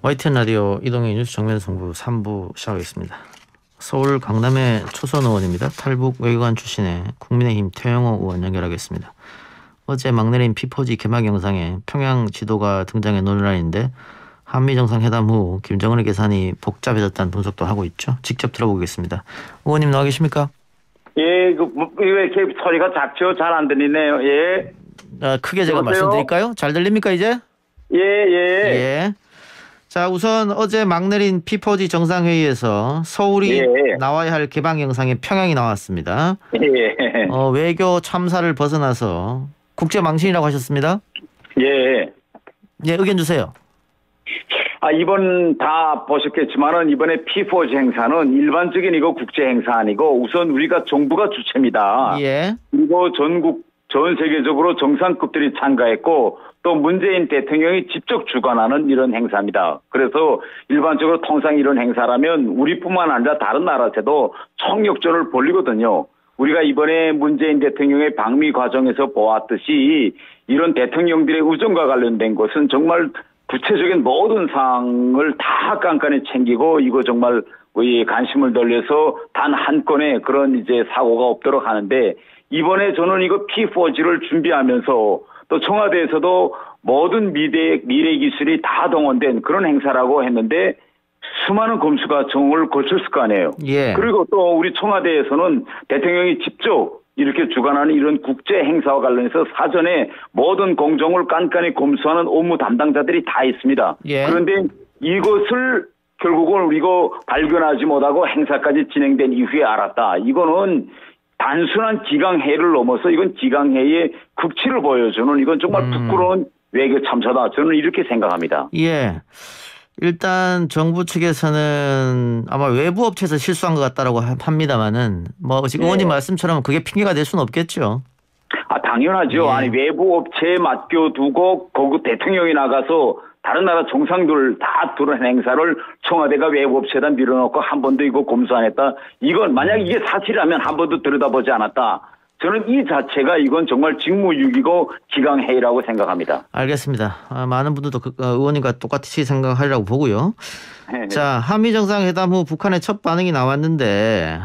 YTN 라디오 이동의 뉴스 정면 승부 3부 시작하겠습니다. 서울 강남의 초선 의원입니다. 탈북 외교관 출신의 국민의힘 태영호 의원 연결하겠습니다. 어제 막 내린 피포지 개막 영상에 평양 지도가 등장해 논란인데 한미 정상회담 후 김정은의 계산이 복잡해졌다는 분석도 하고 있죠. 직접 들어보겠습니다. 의원님 나와 계십니까? 예, 왜 이렇게 소리가 작죠? 잘 안 들리네요. 예. 크게 제가 여보세요? 말씀드릴까요? 잘 들립니까 이제? 예, 예. 예. 자, 우선 어제 막 내린 피포지 정상회의에서 서울이 예. 나와야 할 개방 영상에 평양이 나왔습니다. 예. 외교 참사를 벗어나서 국제 망신이라고 하셨습니다. 예. 예, 의견 주세요. 이번 다 보셨겠지만은 이번에 P4G 행사는 일반적인 이거 국제 행사 아니고 우선 우리가 정부가 주체입니다. 예. 그리고 전 세계적으로 정상급들이 참가했고 또 문재인 대통령이 직접 주관하는 이런 행사입니다. 그래서 일반적으로 통상 이런 행사라면 우리뿐만 아니라 다른 나라에서도 총력전을 벌이거든요. 우리가 이번에 문재인 대통령의 방미 과정에서 보았듯이 이런 대통령들의 우정과 관련된 것은 정말 구체적인 모든 사항을 다 깐깐히 챙기고 이거 정말 관심을 돌려서 단 한 건의 그런 이제 사고가 없도록 하는데 이번에 저는 이거 P4G를 준비하면서 또 청와대에서도 모든 미래 기술이 다 동원된 그런 행사라고 했는데 수많은 검수가 정을 거쳤을 거 아니에요. 예. 그리고 또 우리 청와대에서는 대통령이 직접 이렇게 주관하는 이런 국제 행사와 관련해서 사전에 모든 공정을 깐깐히 검수하는 업무 담당자들이 다 있습니다. 예. 그런데 이것을 결국은 이거 발견하지 못하고 행사까지 진행된 이후에 알았다. 이거는 단순한 기강회의를 넘어서 이건 기강회의의 극치를 보여주는 이건 정말 부끄러운 외교 참사다. 저는 이렇게 생각합니다. 예. 일단 정부 측에서는 아마 외부 업체에서 실수한 것 같다라고 합니다만은 뭐 지금 의원님 말씀처럼 그게 핑계가 될 수는 없겠죠. 당연하죠. 예. 아니 외부 업체에 맡겨두고 거기 대통령이 나가서 다른 나라 정상들 다 두는 행사를 청와대가 외부 업체에다 밀어넣고 한 번도 이거 검수 안 했다. 이건 만약 이게 사실이라면 한 번도 들여다보지 않았다. 저는 이 자체가 이건 정말 직무유기고 기강회의라고 생각합니다. 알겠습니다. 많은 분들도 의원님과 똑같이 생각하리라고 보고요. 네. 자, 한미 정상회담 후 북한의 첫 반응이 나왔는데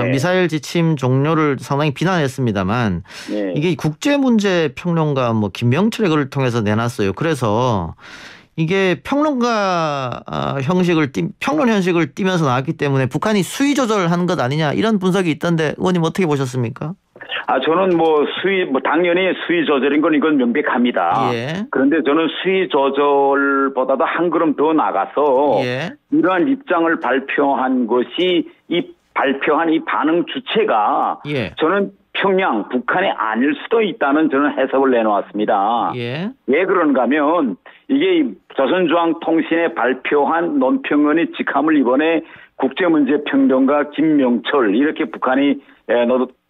네. 미사일 지침 종료를 상당히 비난했습니다만 네. 이게 국제문제평론가 김명철의 글을 통해서 내놨어요. 그래서 이게 평론가 평론 현식을 띠면서 나왔기 때문에 북한이 수위 조절한 것 아니냐 이런 분석이 있던데 의원님 어떻게 보셨습니까? 저는 당연히 수위 조절인 건 이건 명백합니다. 예. 그런데 저는 수위 조절보다도 한 걸음 더 나가서 예. 이러한 입장을 발표한 것이 발표한 이 반응 주체가 예. 저는 평양, 북한이 아닐 수도 있다는 저는 해석을 내놓았습니다. 예. 왜 그런가 하면 이게 조선중앙통신에 발표한 논평원의 직함을 이번에 국제문제평론가 김명철 이렇게 북한이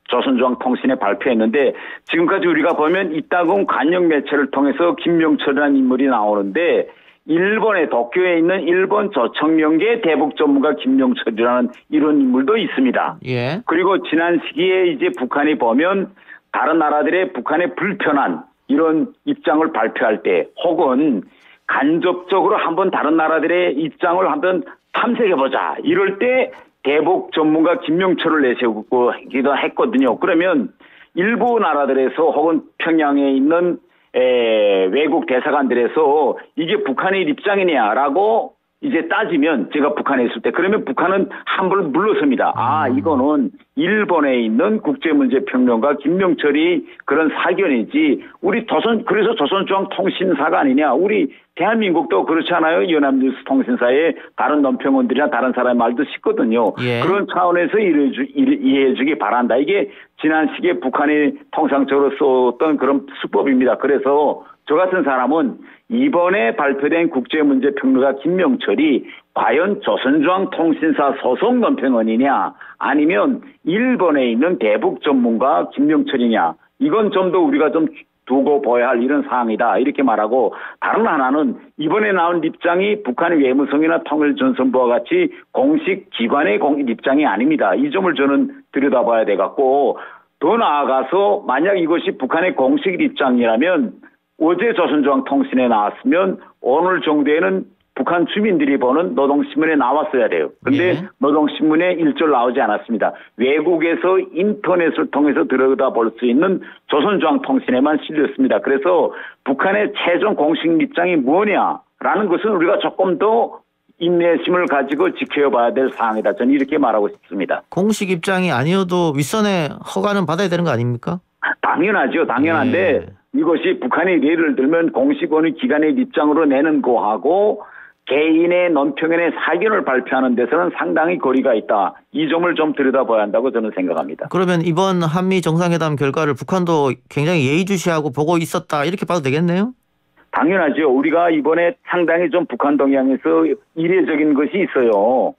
조선중앙통신에 발표했는데 지금까지 우리가 보면 이따금 관영 매체를 통해서 김명철이라는 인물이 나오는데 일본의 도쿄에 있는 일본 조청명계 대북 전문가 김명철이라는 이런 인물도 있습니다. 예. 그리고 지난 시기에 이제 북한이 보면 다른 나라들의 북한의 불편한 이런 입장을 발표할 때 혹은 간접적으로 한번 다른 나라들의 입장을 한번 탐색해보자 이럴 때 대북 전문가 김명철을 내세우기도 했거든요. 그러면 일부 나라들에서 혹은 평양에 있는 외국 대사관들에서 이게 북한의 입장이냐라고 이제 따지면 제가 북한에 있을 때 그러면 북한은 한번 물러섭니다. 이거는 일본에 있는 국제문제평론가 김명철이 그런 사견이지 그래서 조선중앙통신사가 아니냐. 우리 대한민국도 그렇지 않아요? 연합뉴스통신사에 다른 논평원들이나 다른 사람의 말도 싣거든요. 예. 그런 차원에서 이해해 주기 바란다. 이게 지난 시기에 북한이 통상적으로 썼던 그런 수법입니다. 그래서 저 같은 사람은 이번에 발표된 국제문제평론가 김명철이 과연 조선중앙통신사 소속 논평원이냐 아니면 일본에 있는 대북 전문가 김명철이냐 이건 좀 더 우리가 좀 두고 보아야 할 이런 사항이다 이렇게 말하고 다른 하나는 이번에 나온 입장이 북한의 외무성이나 통일전선부와 같이 공식 기관의 입장이 아닙니다. 이 점을 저는 들여다봐야 되겠고 더 나아가서 만약 이것이 북한의 공식 입장이라면 어제 조선중앙통신에 나왔으면 오늘 정도에는 북한 주민들이 보는 노동신문에 나왔어야 돼요. 근데 예. 노동신문에 일절 나오지 않았습니다. 외국에서 인터넷을 통해서 들여다볼 수 있는 조선중앙통신에만 실렸습니다. 그래서 북한의 최종 공식 입장이 뭐냐라는 것은 우리가 조금 더 인내심을 가지고 지켜봐야 될 사항이다. 저는 이렇게 말하고 싶습니다. 공식 입장이 아니어도 윗선의 허가는 받아야 되는 거 아닙니까? 당연하죠. 당연한데 이것이 북한이 예를 들면 공식 어느 기관의 입장으로 내는 거하고 개인의 논평연의 사견을 발표하는 데서는 상당히 거리가 있다. 이 점을 좀 들여다봐야 한다고 저는 생각합니다. 그러면 이번 한미 정상회담 결과를 북한도 굉장히 예의주시하고 보고 있었다 이렇게 봐도 되겠네요? 당연하죠. 우리가 이번에 상당히 좀 북한 동향에서 이례적인 것이 있어요.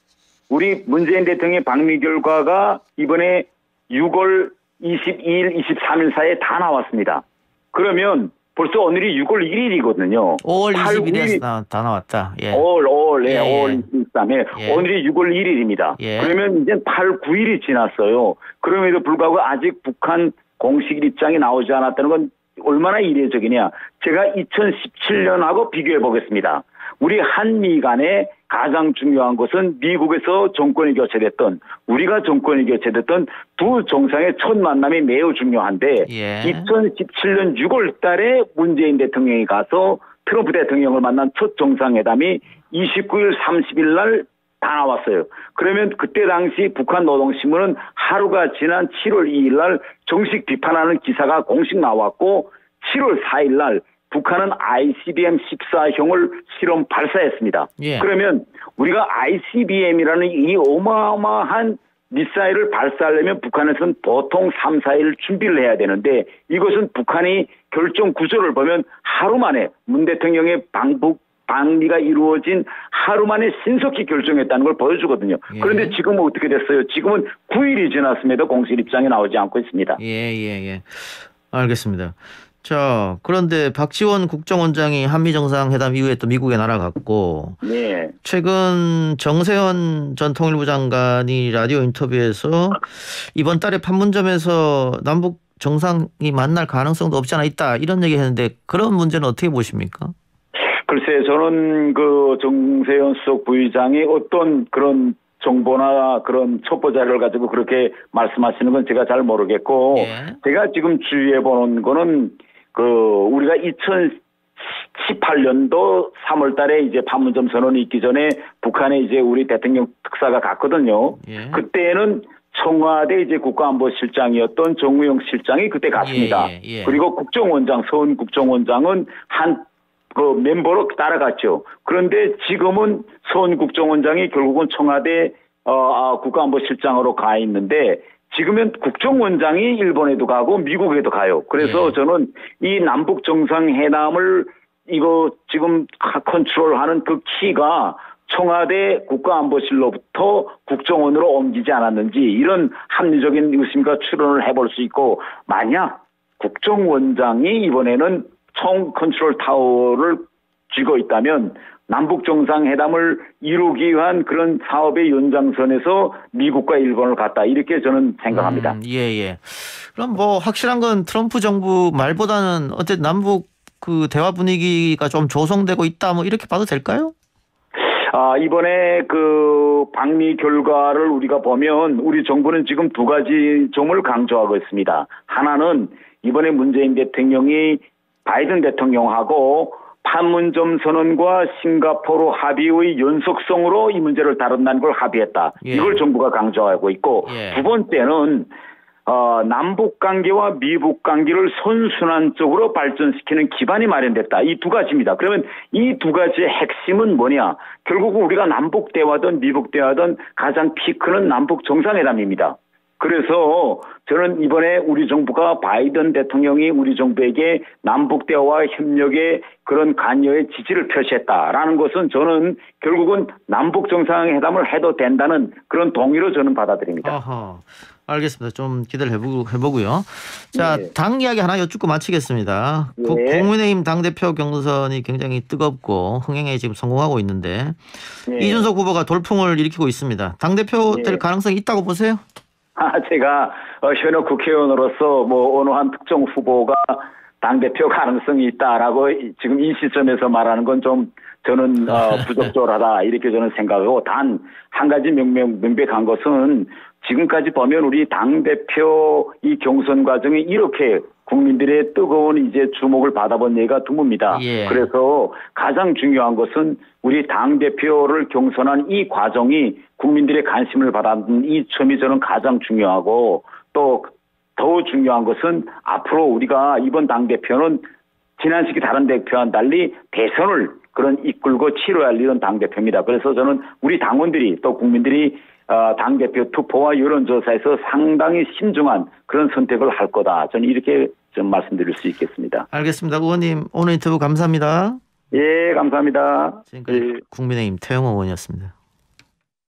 우리 문재인 대통령의 방미 결과가 이번에 6월 22일, 23일 사이에 다 나왔습니다. 그러면 벌써 오늘이 6월 1일이거든요. 5월 20일에 다 나왔다. 예. 5월 예. 5월 23일. 예. 오늘이 6월 1일입니다. 예. 그러면 이제 8, 9일이 지났어요. 그럼에도 불구하고 아직 북한 공식 입장이 나오지 않았다는 건 얼마나 이례적이냐. 제가 2017년하고 비교해 보겠습니다. 우리 한미 간에 가장 중요한 것은 미국에서 정권이 교체됐던 우리가 정권이 교체됐던 두 정상의 첫 만남이 매우 중요한데 예. 2017년 6월 달에 문재인 대통령이 가서 트럼프 대통령을 만난 첫 정상회담이 29일 30일 날 다 나왔어요. 그러면 그때 당시 북한 노동신문은 하루가 지난 7월 2일 날 정식 비판하는 기사가 공식 나왔고 7월 4일 날 북한은 ICBM 14형을 실험 발사했습니다. 예. 그러면 우리가 ICBM이라는 이 어마어마한 미사일을 발사하려면 북한에서는 보통 3, 4일 준비를 해야 되는데 이것은 북한이 결정 구조를 보면 하루 만에 문 대통령의 방미가 이루어진 하루 만에 신속히 결정했다는 걸 보여주거든요. 예. 그런데 지금은 어떻게 됐어요? 지금은 9일이 지났음에도 공식 입장이 나오지 않고 있습니다. 예. 알겠습니다. 자, 그런데 박지원 국정원장이 한미 정상회담 이후에 또 미국에 날아갔고 네. 최근 정세현 전 통일부 장관이 라디오 인터뷰에서 이번 달에 판문점에서 남북 정상이 만날 가능성도 없지 않아 있다 이런 얘기 했는데 그런 문제는 어떻게 보십니까? 글쎄 저는 그 정세현 수석 부의장이 어떤 그런 정보나 그런 첩보 자료를 가지고 그렇게 말씀하시는 건 제가 잘 모르겠고 예. 제가 지금 주의해 보는 거는 그 우리가 2018년도 3월 달에 이제 판문점 선언이 있기 전에 북한에 이제 우리 대통령 특사가 갔거든요. 예. 그때는 청와대 이제 국가안보실장이었던 정우영 실장이 그때 갔습니다. 예. 그리고 국정원장, 서훈 국정원장은 그 멤버로 따라갔죠. 그런데 지금은 서훈 국정원장이 결국은 청와대 국가안보실장으로 가 있는데 지금은 국정원장이 일본에도 가고 미국에도 가요. 그래서 예. 저는 이 남북 정상회담을 이거 지금 컨트롤하는 그 키가 청와대 국가안보실로부터 국정원으로 옮기지 않았는지 이런 합리적인 의심과 추론을 해볼 수 있고 만약 국정원장이 이번에는 총 컨트롤 타워를 쥐고 있다면 남북 정상회담을 이루기 위한 그런 사업의 연장선에서 미국과 일본을 갔다 이렇게 저는 생각합니다. 예. 그럼 뭐 확실한 건 트럼프 정부 말보다는 어쨌든 남북 그 대화 분위기가 좀 조성되고 있다 뭐 이렇게 봐도 될까요? 이번에 그 방미 결과를 우리가 보면 우리 정부는 지금 두 가지 점을 강조하고 있습니다. 하나는 이번에 문재인 대통령이 바이든 대통령하고 판문점 선언과 싱가포르 합의의 연속성으로 이 문제를 다룬다는 걸 합의했다. 예. 이걸 정부가 강조하고 있고 예. 두 번째는 남북 관계와 미북 관계를 선순환적으로 발전시키는 기반이 마련됐다. 이 두 가지입니다. 그러면 이 두 가지의 핵심은 뭐냐? 결국은 우리가 남북 대화든 미북 대화든 가장 피크는 남북 정상회담입니다. 그래서 저는 이번에 우리 정부가 바이든 대통령이 우리 정부에게 남북 대화와 협력의 그런 관여의 지지를 표시했다라는 것은 저는 결국은 남북 정상회담을 해도 된다는 그런 동의로 저는 받아들입니다. 아하. 알겠습니다. 좀 기대를 해보고요. 자, 네. 당 이야기 하나 여쭙고 마치겠습니다. 네. 국민의힘 당대표 경선이 굉장히 뜨겁고 흥행에 지금 성공하고 있는데 네. 이준석 후보가 돌풍을 일으키고 있습니다. 당대표 될 네. 가능성이 있다고 보세요? 제가 현역 국회의원으로서 뭐 어느 한 특정 후보가 당대표 가능성이 있다라고 지금 이 시점에서 말하는 건 좀 저는 부적절하다 이렇게 저는 생각하고 단 한 가지 명백한 것은 지금까지 보면 우리 당대표 이 경선 과정이 이렇게 국민들의 뜨거운 이제 주목을 받아본 예가 드뭅니다. 예. 그래서 가장 중요한 것은 우리 당대표를 경선한 이 과정이 국민들의 관심을 받았던 이 점이 저는 가장 중요하고 또 더 중요한 것은 앞으로 우리가 이번 당대표는 지난 시기 다른 대표와는 달리 대선을 그런 이끌고 치러야 할 이런 당대표입니다. 그래서 저는 우리 당원들이 또 국민들이 당대표 투표와 여론조사에서 상당히 신중한 그런 선택을 할 거다. 저는 이렇게 좀 말씀드릴 수 있겠습니다. 알겠습니다. 의원님 오늘 인터뷰 감사합니다. 예, 감사합니다. 지금까지 국민의힘 태영호 의원이었습니다.